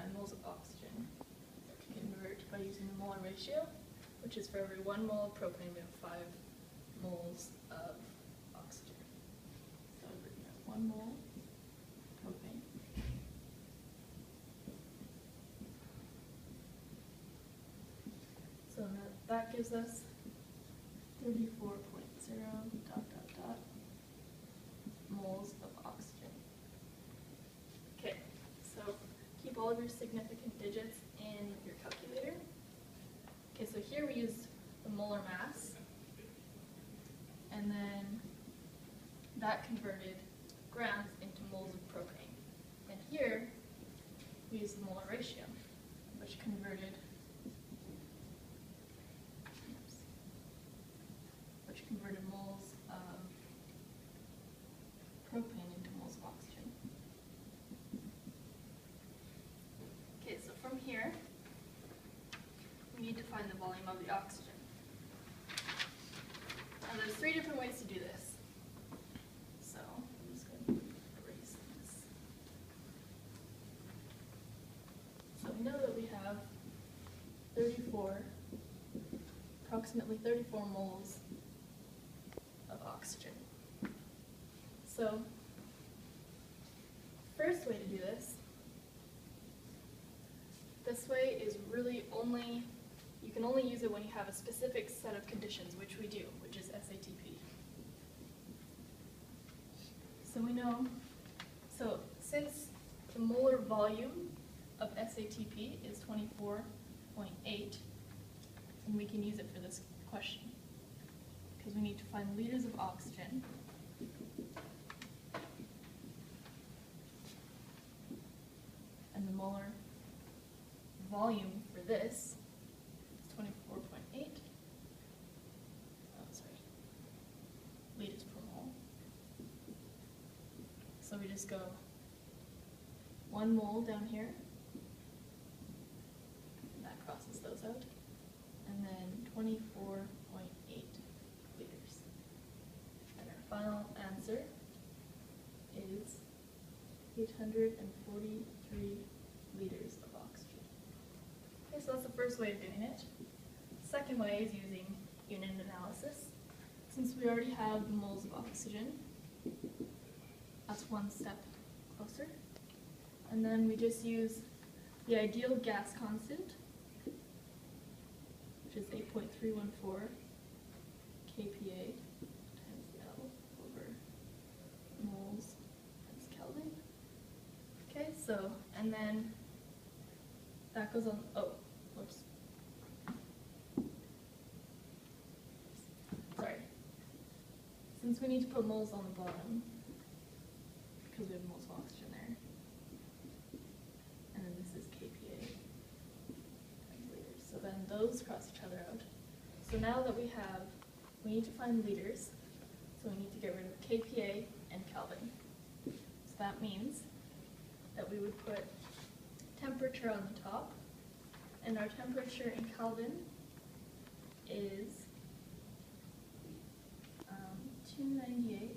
find moles of oxygen, we can convert by using the molar ratio, which is for every 1 mole of propane, we have 5 moles of oxygen. So we're going to have 1 mole propane. So now that gives us 34.0 ... moles of oxygen. Okay, so keep all of your significant digits in your calculator. Okay, so here we use the molar mass, and then that converted grams into moles of propane. And here we use the molar ratio, which converted moles of propane into moles of oxygen. Okay, so from here, we need to find the volume of the oxygen. Now there's 3 different ways to do this. So I'm just going to erase this. So we know that we have approximately 34 moles of oxygen. So, first way to do this way is really you can only use it when you have a specific set of conditions, which we do, which is SATP. So we know, since the molar volume of SATP is 24.8, and we can use it for this question, because we need to find liters of oxygen. And the molar volume for this is 24.8. Liters per mole. So we just go 1 mole down here, and that crosses those out, and then 24.8 liters. And our final answer is 843 liters of oxygen. Okay, so that's the first way of doing it. Second way is using unit analysis. Since we already have the moles of oxygen, that's 1 step closer. And then we just use the ideal gas constant, which is 8.314 kPa times L over moles times Kelvin. Okay, so, and then that goes on, whoops. Sorry. Since we need to put moles on the bottom, because we have moles of oxygen there, and then this is kPa times liters. So then those cross each other out. So now that we need to find liters, so we need to get rid of kPa and Kelvin. So that means that we would put temperature on the top, and our temperature in Kelvin is 298.13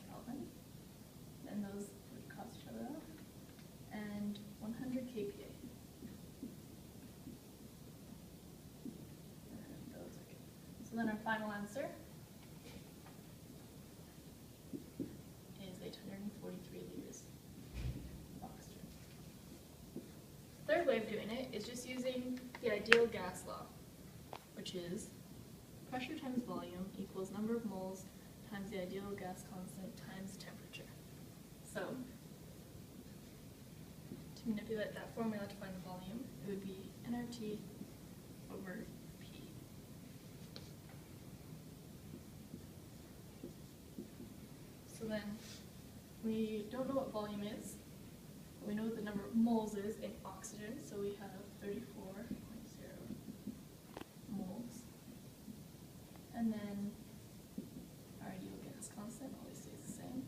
Kelvin, and those would cross each other out, and 100 kPa. And those are good. So then our final answer is 843 liters of oxygen. Third way of doing it is just using the ideal gas law, which is pressure times volume equals number of moles times the ideal gas constant times temperature. So, to manipulate that formula to find the volume, it would be nRT over P. So then, we don't know what volume is, but we know what the number of moles is in oxygen, so we have 34.0 moles. And then our ideal gas constant always stays the same.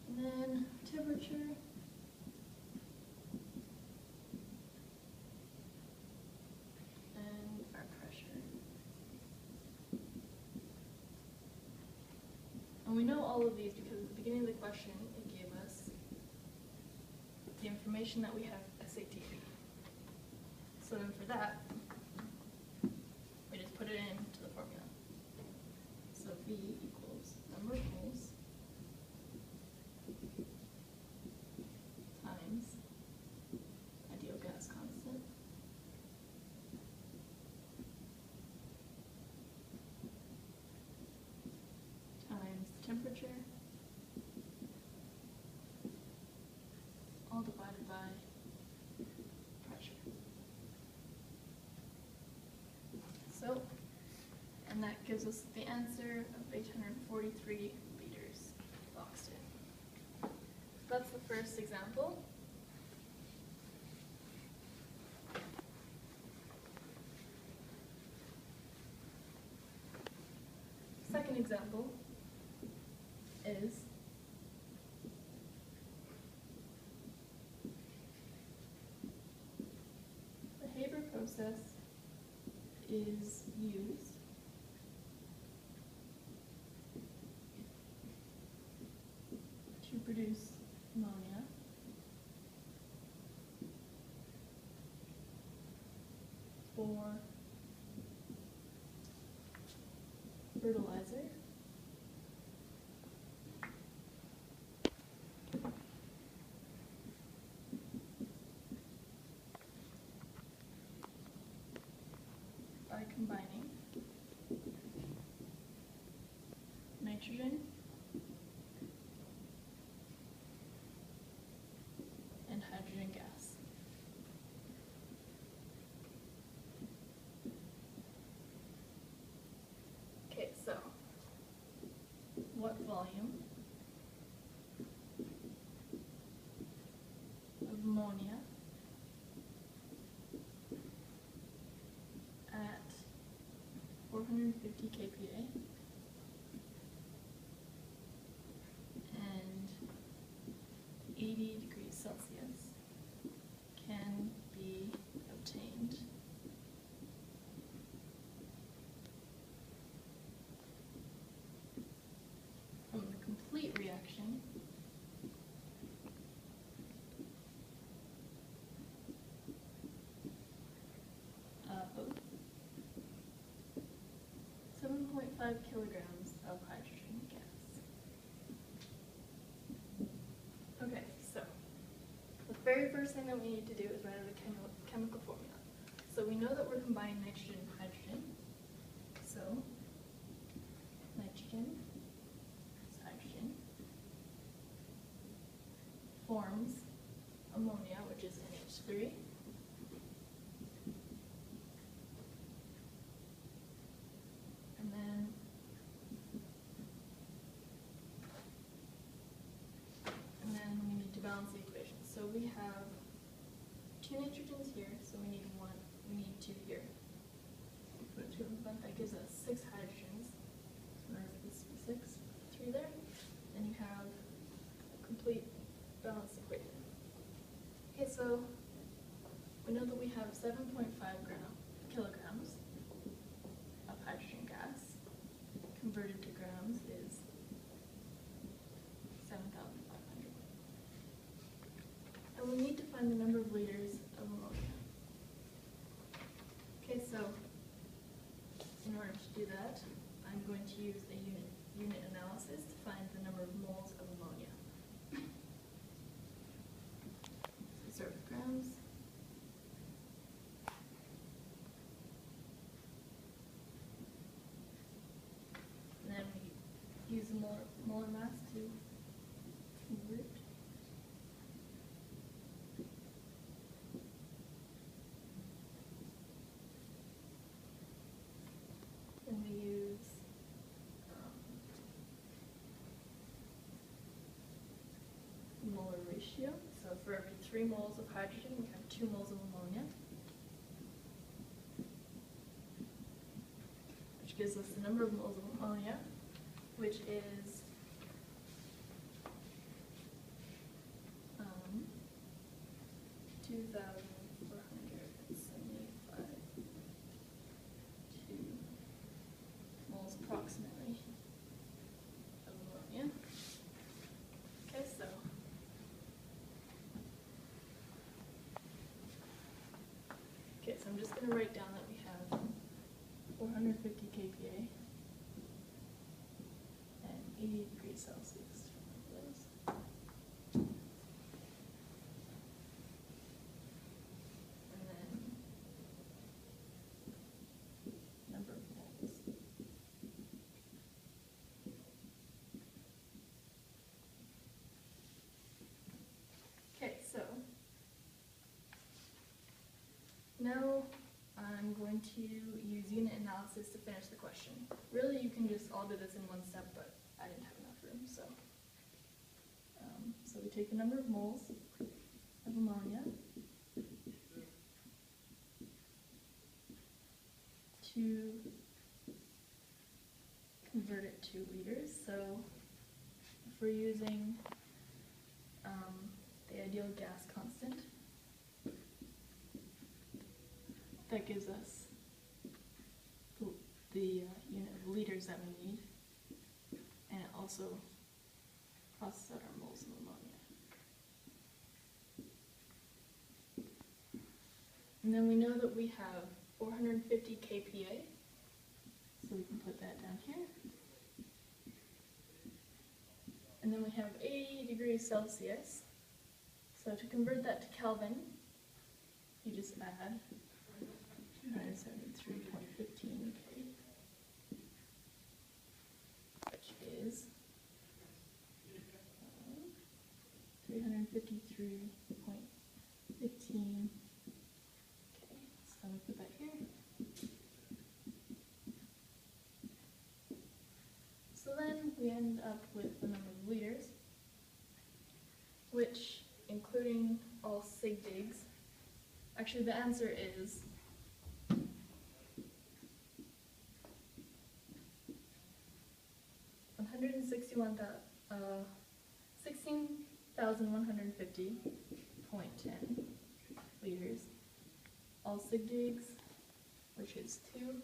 And then temperature. And our pressure. all of these because at the beginning of the question it gave us the information that we have SAT. So then for that, we just put it into the formula. So V equals number of moles times ideal gas constant times the temperature, all divided by pressure. So, and that gives us the answer of 843 liters of oxygen. So that's the first example. Second example is the Haber process is used to produce ammonia for fertilizer by combining nitrogen and hydrogen gas. Okay, so what volume of ammonia at 450 kPa and 80 degrees Celsius can be obtained from the complete reaction of 7.5 kilograms of hydrogen gas. Okay, so the very first thing that we need to do is write out a chemical formula. So we know that we're combining nitrogen and hydrogen. So nitrogen plus hydrogen forms ammonia, which is NH3. And then we need to balance the equation. So we have 2 nitrogens here, so we need 2 here. Put 2 in front, that gives us 6 hydrogens. So there's this 6, 3 there. And you have a complete balanced equation. Okay, so we know that we have 7.5 kilograms of hydrogen gas. Converted to grams is 7,500. And we need to find the number of liters of ammonia. Okay, so in order to do that, I'm going to use a unit analysis to find the number of moles of ammonia. So start with grams. And then we use the molar mass to convert. Then we use molar ratio. So for every 3 moles of hydrogen, we have 2 moles of ammonia, which gives us the number of moles of ammonia, which is 2,475 moles approximately of ammonia. so I'm just going to write down that we have 450 kPa and 80 degrees Celsius for those. And then number of moles. Okay, so now I'm going to use unit analysis to finish the question. Really, you can just all do this in one step, but I didn't have enough room, so. So we take the number of moles of ammonia to convert it to liters. So if we're using the ideal gas constant, that gives us the unit of liters that we need, and it also crosses out our moles of ammonia. And then we know that we have 450 kPa, so we can put that down here. And then we have 80 degrees Celsius. So to convert that to Kelvin, you just add 273.15 K, which is 353.15 K. So we put that here. So then we end up with the number of liters, which, including all sig digs, actually the answer is 16,150.10 liters. All sig digs, which is 2,